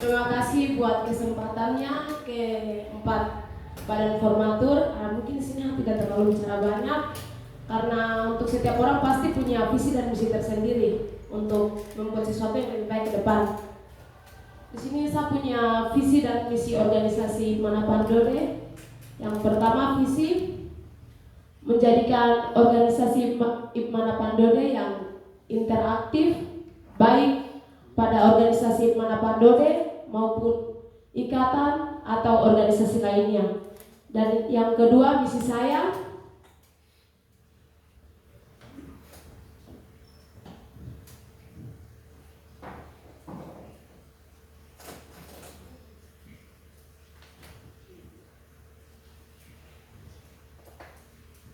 Terima kasih buat kesempatannya ke empat badan formatur. Mungkin di sini tidak terlalu bicara banyak karena untuk setiap orang pasti punya visi dan misi tersendiri untuk membuat sesuatu yang lebih baik ke depan. Di sini saya punya visi dan misi organisasi Hikmana Pandode. Yang pertama, visi menjadikan organisasi Hikmana Pandode yang interaktif, baik pada organisasi Hikmana Pandode maupun ikatan atau organisasi lainnya. Dan yang kedua, misi saya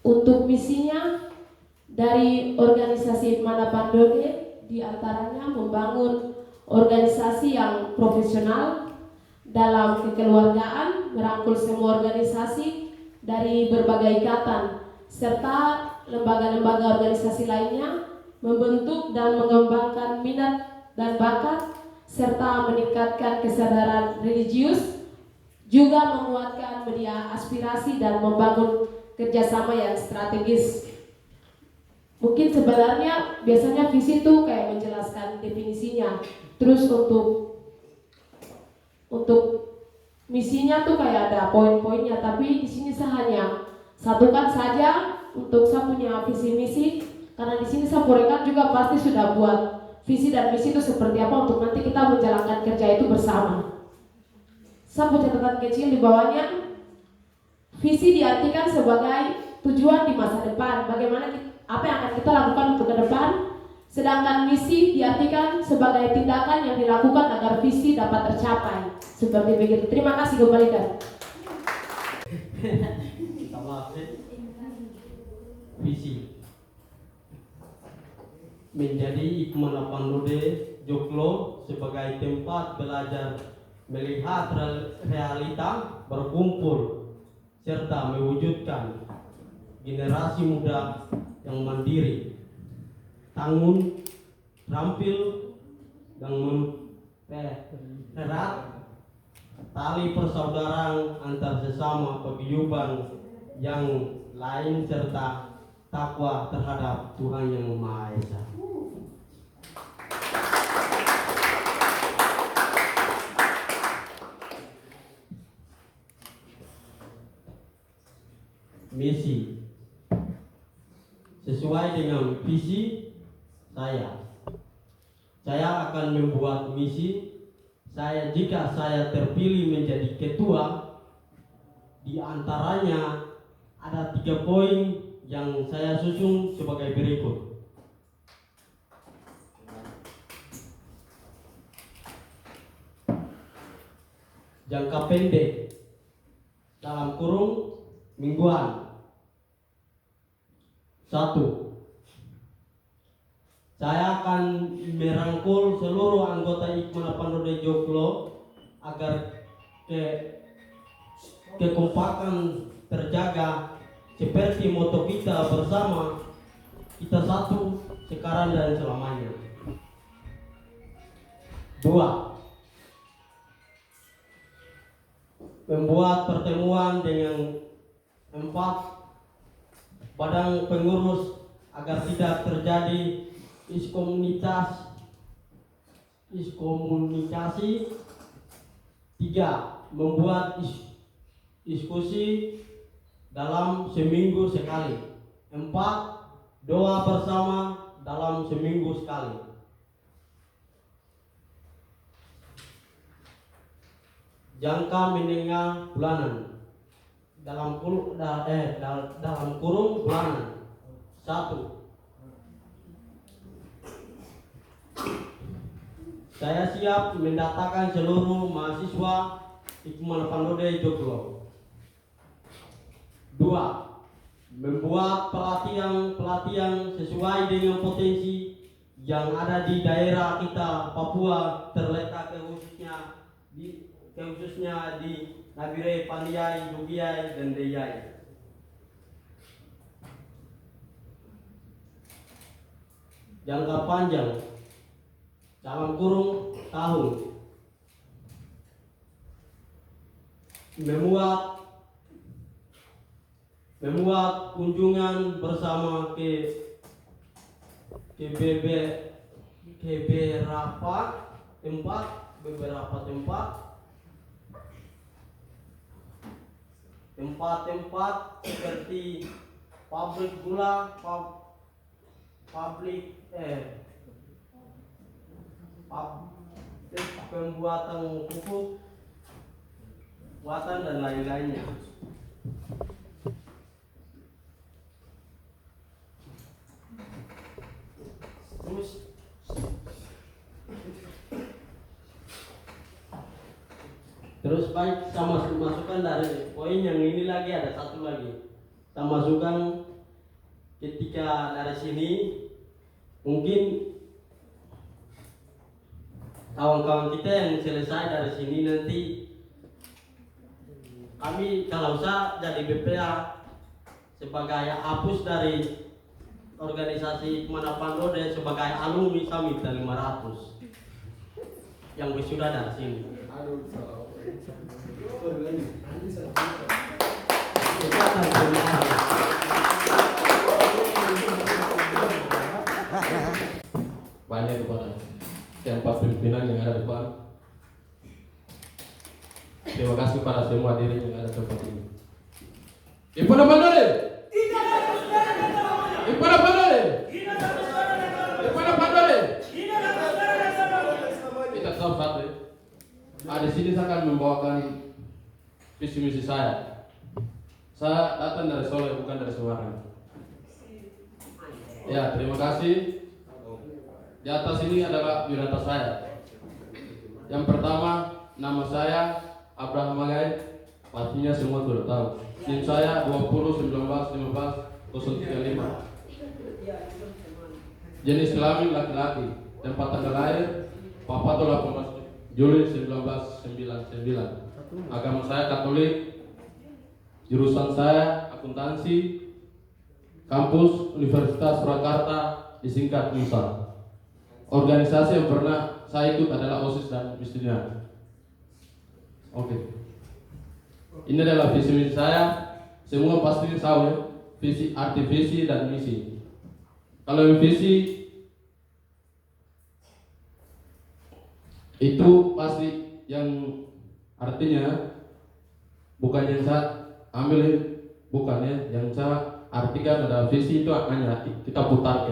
untuk misinya dari organisasi Hikmana Pandode diantaranya membangun organisasi yang profesional dalam kekeluargaan, merangkul semua organisasi dari berbagai ikatan, serta lembaga-lembaga organisasi lainnya, membentuk dan mengembangkan minat dan bakat, serta meningkatkan kesadaran religius, juga menguatkan media aspirasi dan membangun kerjasama yang strategis. Mungkin sebenarnya biasanya visi itu kayak menjelaskan definisinya. Terus untuk misinya tuh kayak ada poin-poinnya, tapi di sini saya hanya satukan saja untuk saya punya visi misi, karena di sini saya Purekat juga pasti sudah buat visi dan misi itu seperti apa untuk nanti kita menjalankan kerja itu bersama. Saya punya catatan kecil di bawahnya. Visi diartikan sebagai tujuan di masa depan, bagaimana apa yang akan kita lakukan untuk ke depan. Sedangkan misi diartikan sebagai tindakan yang dilakukan agar visi dapat tercapai. Seperti begitu. Terima kasih, kembalikan. Visi menjadi Hikmana Pandode Joglo sebagai tempat belajar melihat realita, berkumpul serta mewujudkan generasi muda yang mandiri, tangguh, terampil, dan mempererat tali persaudaraan antar sesama paguyuban yang lain serta takwa terhadap Tuhan Yang Maha Esa. Misi sesuai dengan visi saya akan membuat misi saya jika saya terpilih menjadi ketua. Di antaranya ada 3 poin yang saya susun sebagai berikut. Jangka pendek dalam kurung mingguan. 1. Saya akan merangkul seluruh anggota Hikmana Pandode Joglo agar kekompakan terjaga seperti moto kita bersama, kita satu sekarang dan selamanya. 2. Membuat pertemuan dengan 4 badan pengurus agar tidak terjadi iskomunikasi. 3. Membuat diskusi dalam seminggu sekali. 4. Doa bersama dalam seminggu sekali. Jangka menengah bulanan dalam kurung bulanan. 1. Saya siap mendatangkan seluruh mahasiswa Hikmana Pandode Joglo. 2. Membuat pelatihan sesuai dengan potensi yang ada di daerah kita Papua, terletak khususnya di Nabire, Pandiai, Dugiai, dan Deyai. Jangka panjang dalam kurung tahun. memuat kunjungan bersama ke beberapa tempat seperti pabrik gula, pabrik pembuatan pupuk, buatan dan lain-lainnya. Terus baik sama masukan dari poin yang ini lagi ada satu lagi. Kita masukkan ketika dari sini mungkin kawan-kawan kita yang selesai dari sini nanti kami kalau saya jadi BPA sebagai hapus dari organisasi Mana Pandode sebagai alumni kami minta 500 yang wisuda dari sini. Banyak kepada yang empat pimpinan yang ada depan. Terima kasih kepada semua diri yang ada tempat ini. Ipana Pandole. Ipana Pandole. Ipana Pandole. Kita tahu satu. Di sini saya akan membawakan visi misi saya. Saya datang dari Solo, bukan dari Semarang. Ya, terima kasih. Di atas ini adalah biodata saya. Yang pertama, nama saya Abraham Magai. Pastinya semua sudah tahu. NIM saya 2019150335. Jenis kelamin laki-laki. Tempat tanggal lahir Papa 18 Juli 1999. Agama saya Katolik. Jurusan saya akuntansi. Kampus Universitas Surakarta, disingkat UNSA. Organisasi yang pernah saya ikut adalah OSIS dan Misdina. Oke. Ini adalah visi misi saya. Semua pasti tahu ya, visi, arti visi dan misi. Kalau yang visi itu pasti yang artinya bukan yang saya ambil, bukan ya, yang saya artikan adalah visi itu hanya kita putar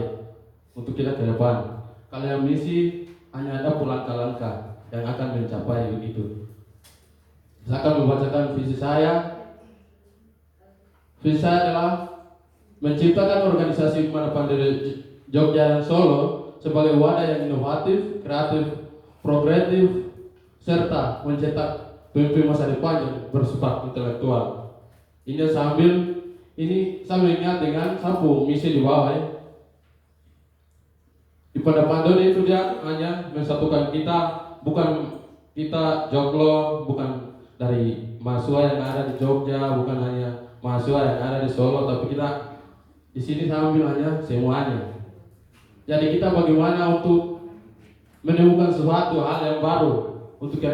untuk kita ke depan. Kalau yang misi hanya ada langkah-langkah yang akan mencapai begitu. Saya akan membacakan visi saya. Visi saya adalah menciptakan organisasi Mana Pandode Jogja dan Solo sebagai wadah yang inovatif, kreatif, progresif, serta mencetak pemimpin masa depan yang bersifat intelektual. Ini sambil ingat dengan sapu misi di bawah ya. Di Mana Pandode itu dia hanya mensatukan kita, bukan kita joglo, bukan dari mahasiswa yang ada di Jogja, bukan hanya mahasiswa yang ada di Solo, tapi kita di sini sambil hanya semuanya. Jadi kita bagaimana untuk menemukan sesuatu hal yang baru untuk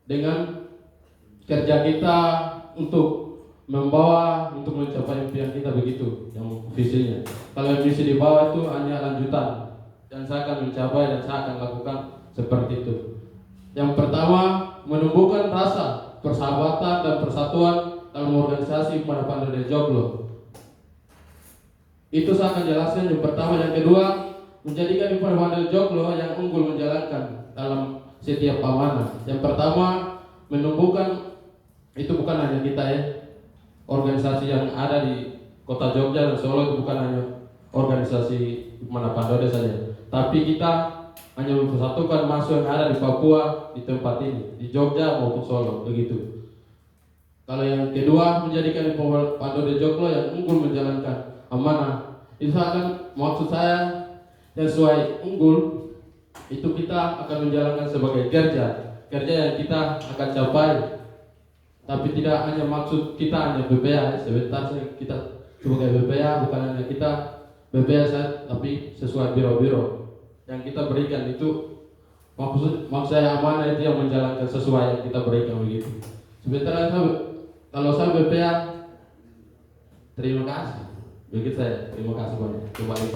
dengan kerja kita untuk membawa untuk mencapai impian kita begitu yang visinya. Kalau visi di bawah itu hanya lanjutan. Dan saya akan mencapai dan saya akan lakukan seperti itu. Yang pertama, menumbuhkan rasa persahabatan dan persatuan dalam organisasi Mana Pandode Joglo. Itu saya akan jelaskan yang pertama. Yang kedua, menjadikan Mana Pandode Joglo yang unggul menjalankan dalam setiap amanah. Yang pertama, menumbuhkan itu bukan hanya kita ya, organisasi yang ada di kota Jogja dan Solo itu bukan hanya organisasi Mana Pandode saja. Tapi kita hanya mempersatukan mahasiswa yang ada di Papua di tempat ini, di Jogja maupun Solo, begitu. Kalau yang kedua, menjadikan Mana Pandode Joglo yang unggul menjalankan amanah. Itu akan maksud saya yang sesuai unggul itu kita akan menjalankan sebagai kerja yang kita akan capai. Tapi tidak hanya maksud kita hanya BPA, sebentar kita sebagai BPA bukan hanya kita BPA saja, tapi sesuai biro-biro yang kita berikan itu maksud saya amanah itu yang menjalankan sesuai yang kita berikan begitu. Sebentar kalau saya BPA, terima kasih. Begitu saya, terima kasih banyak. Kembali.